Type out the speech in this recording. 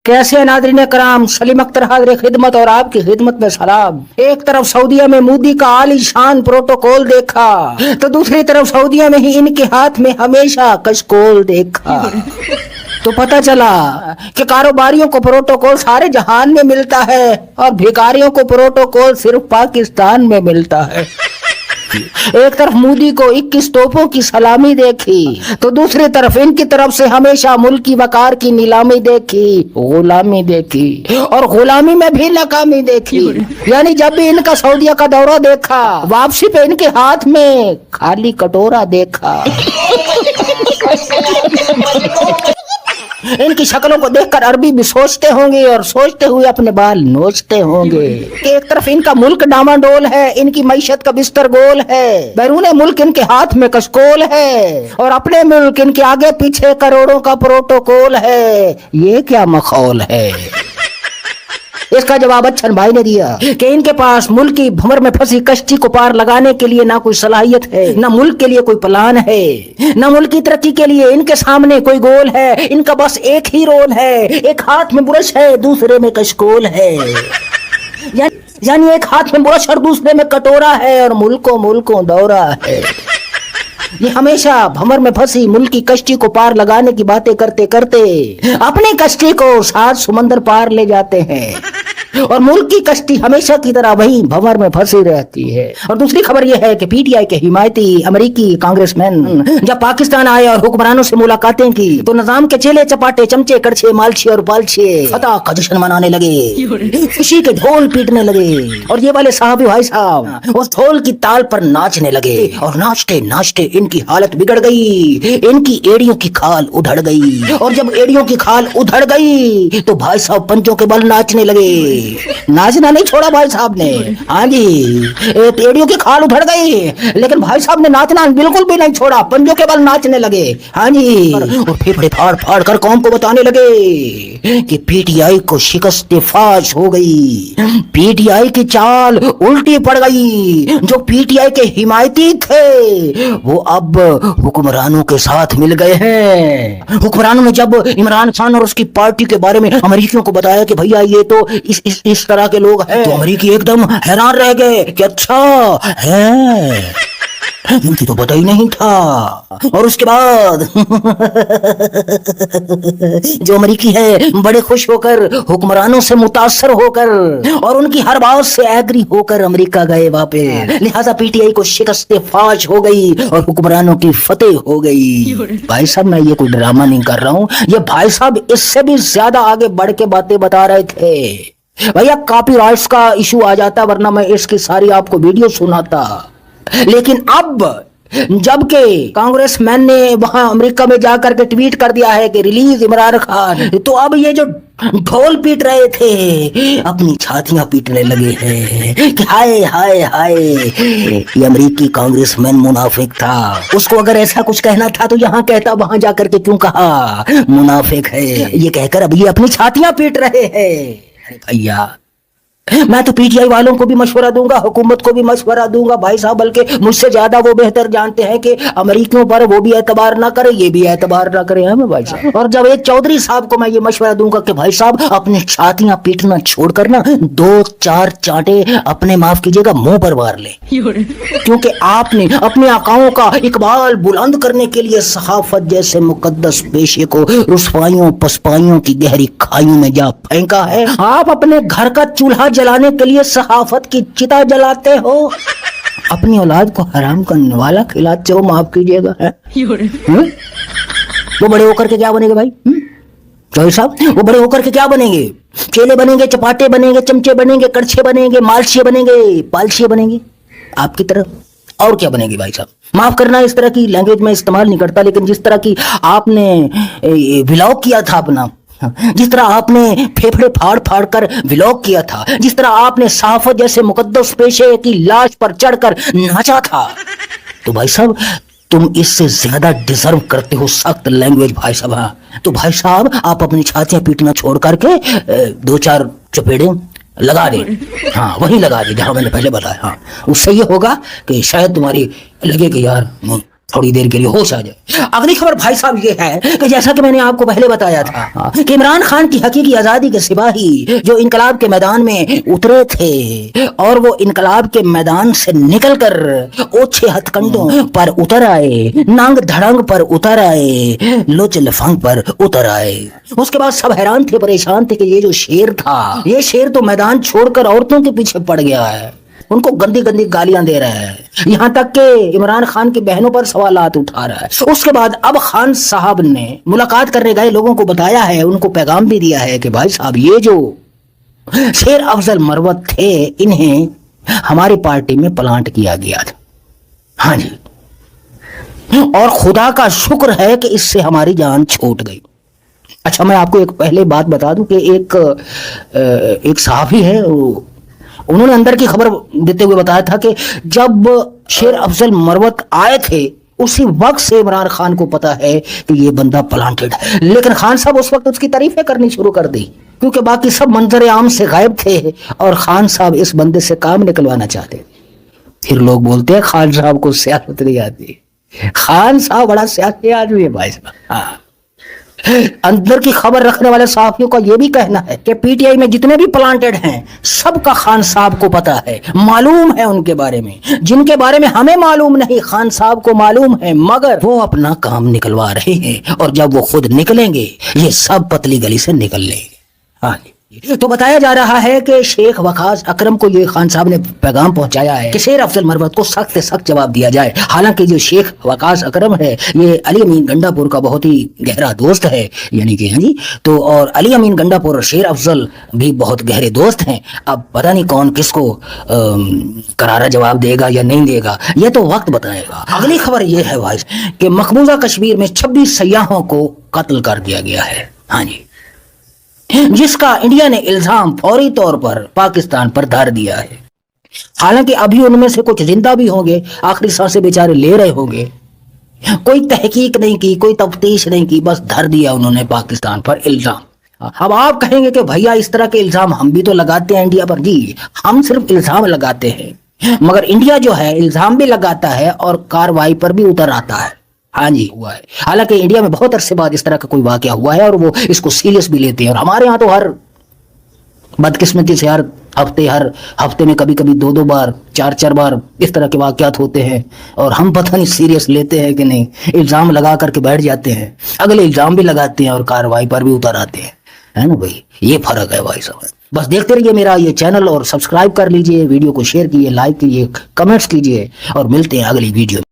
कैसे नाज़रीन कराम, सलीम अख्तर हाज़िर खिदमत और आपकी खिदमत में सलाम। एक तरफ सऊदीया में मोदी का आलीशान प्रोटोकॉल देखा तो दूसरी तरफ सऊदीया में ही इनके हाथ में हमेशा कशकोल देखा। तो पता चला कि कारोबारियों को प्रोटोकॉल सारे जहान में मिलता है और भिखारियों को प्रोटोकॉल सिर्फ पाकिस्तान में मिलता है। एक तरफ मोदी को 21 तोपों की सलामी देखी तो दूसरी तरफ इनकी तरफ से हमेशा मुल्क की वकार की नीलामी देखी, गुलामी देखी और गुलामी में भी नाकामी देखी। यानी जब भी इनका सऊदीया का दौरा देखा, वापसी पे इनके हाथ में खाली कटोरा देखा। इनकी शक्लों को देखकर अरबी भी सोचते होंगे और सोचते हुए अपने बाल नोचते होंगे। एक तरफ इनका मुल्क डामाडोल है, इनकी मईशत का बिस्तर गोल है, बैरूने मुल्क इनके हाथ में कशकोल है और अपने मुल्क इनके आगे पीछे करोड़ों का प्रोटोकॉल है। ये क्या मखौल है? इसका जवाब अच्छन भाई ने दिया कि इनके पास मुल्क की भंवर में फंसी कश्ती को पार लगाने के लिए ना कोई सलाहियत है, ना मुल्क के लिए कोई प्लान है, ना मुल्क की तरक्की के लिए इनके सामने कोई गोल है। इनका बस एक ही रोल है, एक हाथ में बुरश है, दूसरे में कशकोल है। यानी एक हाथ में बुरश और दूसरे में कटोरा है और मुल्कों दौरा है। ये हमेशा भंवर में फंसी मुल्क की कश्ती को पार लगाने की बातें करते करते अपनी कश्ती को 7 समंदर पार ले जाते हैं और मुल्क की कश्ती हमेशा की तरह वही भंवर में फंसी रहती है। और दूसरी खबर यह है कि पीटीआई के हिमायती अमेरिकी कांग्रेसमैन जब पाकिस्तान आए और हुक्मरानों से मुलाकातें की तो निजाम के चेले चपाटे चमचे कड़छे मालछे और पालछे फतह का जश्न मनाने लगे, खुशी के ढोल पीटने लगे और ये वाले साहब भाई साहब उस ढोल की ताल पर नाचने लगे और नाचते नाचते इनकी हालत बिगड़ गई, इनकी एड़ियों की खाल उधड़ गई और जब एड़ियों की खाल उधड़ गई तो भाई साहब पंजों के बल नाचने लगे। नाचना नहीं छोड़ा भाई साहब ने, हाँ जी, एड़ियों की खाल उधड़ गई लेकिन भाई साहब ने नाचना बिल्कुल भी नहीं छोड़ा, पंजों के बल नाचने लगे, हाँ जी, और फेफड़े फाड़ फाड़ कर कौम को बताने लगे कि पीटीआई को शिकस्त फाश हो गई, पीटीआई की चाल उल्टी पड़ गई। जो पीटीआई के हिमायती थे वो अब हुक्मरानों के साथ मिल गए हैं। हुक्मरानों ने जब इमरान खान और उसकी पार्टी के बारे में अमेरिकियों को बताया कि भैया ये तो इस तरह के लोग हैं, तो अमेरिकी एकदम हैरान रह गए कि अच्छा है, मुझे तो पता ही नहीं था। और उसके बाद जो अमेरिकी है बड़े खुश होकर हुक्मरानों से मुतासर होकर और उनकी हर बात से एग्री होकर अमेरिका गए वापस। लिहाजा पीटीआई को शिकस्त फाश हो गई और हुक्मरानों की फतेह हो गई। भाई साहब मैं ये कोई ड्रामा नहीं कर रहा हूँ, ये भाई साहब इससे भी ज्यादा आगे बढ़ के बातें बता रहे थे। भैया कॉपीराइट्स का इशू आ जाता वरना मैं इसकी सारी आपको वीडियो सुनाता, लेकिन अब जबकि कांग्रेसमैन ने वहां अमेरिका में जाकर के ट्वीट कर दिया है कि रिलीज इमरान खान, तो अब ये जो ढोल पीट रहे थे अपनी छातियां पीटने लगे हैं कि हाय हाय हाय ये अमेरिकी कांग्रेसमैन मुनाफिक था, उसको अगर ऐसा कुछ कहना था तो यहाँ कहता, वहां जाकर के क्यों कहा मुनाफिक है, ये कहकर अब ये अपनी छातियां पीट रहे हैं। भैया मैं तो पीटीआई वालों को भी मशवरा दूंगा, हुकूमत को भी मशवरा दूंगा भाई साहब, बल्कि मुझसे ज्यादा वो बेहतर जानते हैं कि अमेरिकियों पर वो भी एतबार ना करे, ये भी एतबार ना करे हमें भाई साहब। और जब एक चौधरी साहब को मैं ये मशवरा दूंगा कि भाई साहब अपने छातियां पीटना छोड़कर ना 2-4 चांटे अपने माफ कीजिएगा मुंह पर मार ले, क्योंकि आपने अपने आकाओं का इकबाल बुलंद करने के लिए सहाफत जैसे मुकद्दस पेशे को रुसवाइयों पसपाइयों की गहरी खाइयों में जा फेंका है। आप अपने घर का चूल्हा जलाने के लिए सहाफत की चिता जलाते हो, अपनी औलाद को हराम करने वाला खिलाते हो, माफ कीजिएगा। वो बड़े होकर के क्या बनेंगे भाई चौधरी साहब, वो बड़े होकर के क्या बनेंगे? चेले बनेंगे, चपाटे बनेंगे, चमचे बनेंगे, कड़छे बनेंगे, मालछे बनेंगे, पालछे बनेंगे आपकी तरह। और क्या बनेंगे भाई साहब? माफ करना इस तरह की लैंग्वेज में इस्तेमाल नहीं करता, लेकिन जिस तरह की आपने व्लॉग किया था अपना, जिस तरह आपने फेफड़े फाड़ फाड़ कर व्लॉग किया था, जिस तरह आपने सहाफत जैसे मुकद्दस पेशे की लाश पर चढ़कर नाचा था, तो भाई साहब तुम इससे ज्यादा डिजर्व करते हो सख्त लैंग्वेज भाई साहब। हाँ तो भाई साहब आप अपनी छातियां पीटना छोड़ करके 2-4 चपेड़े लगा दे, हाँ वही लगा दे जहां मैंने पहले बताया। हाँ उससे ये होगा कि शायद तुम्हारी लगे कि यार थोड़ी देर के लिए होश आ जाए। अगली खबर भाई साहब ये है कि जैसा कि मैंने आपको पहले बताया था कि इमरान खान की हकीकी आजादी के सिपाही जो इनकलाब के मैदान में उतरे थे और वो इनकलाब के मैदान से निकलकर ओछे हथकंडों पर उतर आए, नांग धड़ंग पर उतर आए, लोच लफंग पर उतर आए। उसके बाद सब हैरान थे, परेशान थे कि ये जो शेर था, ये शेर तो मैदान छोड़कर औरतों के पीछे पड़ गया है, उनको गंदी गंदी गालियां दे रहा है, यहां तक कि इमरान खान की बहनों पर सवालात उठा रहा है। उसके बाद अब खान साहब ने मुलाकात करने गए लोगों को बताया है, उनको पैगाम भी दिया है कि भाई साहब ये जो शेर अफजल मरवत थे इन्हें हमारी पार्टी में प्लांट किया गया था। हाँ जी, और खुदा का शुक्र है कि इससे हमारी जान छूट गई। अच्छा, मैं आपको एक पहले बात बता दूं कि एक सहाफी है, उन्होंने अंदर की खबर देते हुए बताया था कि जब शेर अफजल मरवत आए थे उसी वक्त से इमरान खान को पता है कि ये बंदा प्लांटेड है, लेकिन खान साहब उस वक्त उसकी तारीफें करनी शुरू कर दी क्योंकि बाकी सब मंजर आम से गायब थे और खान साहब इस बंदे से काम निकलवाना चाहते थे। फिर लोग बोलते हैं खान साहब को सियासत नहीं आती। खान साहब बड़ा सियासी आदमी है भाई साहब। हाँ, अंदर की खबर रखने वाले साथियों का यह भी कहना है कि पीटीआई में जितने भी प्लांटेड हैं सबका खान साहब को पता है, मालूम है उनके बारे में, जिनके बारे में हमें मालूम नहीं खान साहब को मालूम है, मगर वो अपना काम निकलवा रहे हैं और जब वो खुद निकलेंगे ये सब पतली गली से निकल लेंगे। हाँ, तो बताया जा रहा है कि शेख वकास अकरम को ये खान साहब ने पैगाम पहुंचाया है कि शेर अफजल मरवत को सख्त से सख्त जवाब दिया जाए। हालांकि जो शेख वकास अकरम है ये अली अमीन गंडापुर का बहुत ही गहरा दोस्त है, यानी कि हाँ जी, तो और अली अमीन गंडापुर और शेर अफजल भी बहुत गहरे दोस्त हैं। अब पता नहीं कौन किसको करारा जवाब देगा या नहीं देगा, ये तो वक्त बताएगा। अगली खबर ये है भाई कि मकबूजा कश्मीर में 26 सयाहों को कत्ल कर दिया गया है। हाँ जी, जिसका इंडिया ने इल्जाम फौरी तौर पर पाकिस्तान पर धर दिया है। हालांकि अभी उनमें से कुछ जिंदा भी होंगे, आखिरी सांसें बेचारे ले रहे होंगे, कोई तहकीक नहीं की, कोई तफ्तीश नहीं की, बस धर दिया उन्होंने पाकिस्तान पर इल्जाम। अब आप कहेंगे कि भैया इस तरह के इल्जाम हम भी तो लगाते हैं इंडिया पर। जी, हम सिर्फ इल्जाम लगाते हैं, मगर इंडिया जो है इल्जाम भी लगाता है और कार्रवाई पर भी उतर आता है। हाँ जी, हुआ है। हालांकि इंडिया में बहुत अरसे बाद इस तरह का कोई वाकया हुआ है और वो इसको सीरियस भी लेते हैं, और हमारे यहाँ तो हर बदकिस्मती से हर हफ्ते में कभी कभी 2-2 बार 4-4 बार इस तरह के वाकयात होते हैं और हम पता नहीं सीरियस लेते हैं कि नहीं। इल्जाम लगा करके बैठ जाते हैं, अगले इल्जाम भी लगाते हैं और कार्रवाई पर भी उतर आते हैं, है ना भाई, ये फर्क है भाई साहब। बस देखते रहिए मेरा ये चैनल और सब्सक्राइब कर लीजिए, वीडियो को शेयर कीजिए, लाइक कीजिए, कमेंट्स कीजिए और मिलते हैं अगली वीडियो में।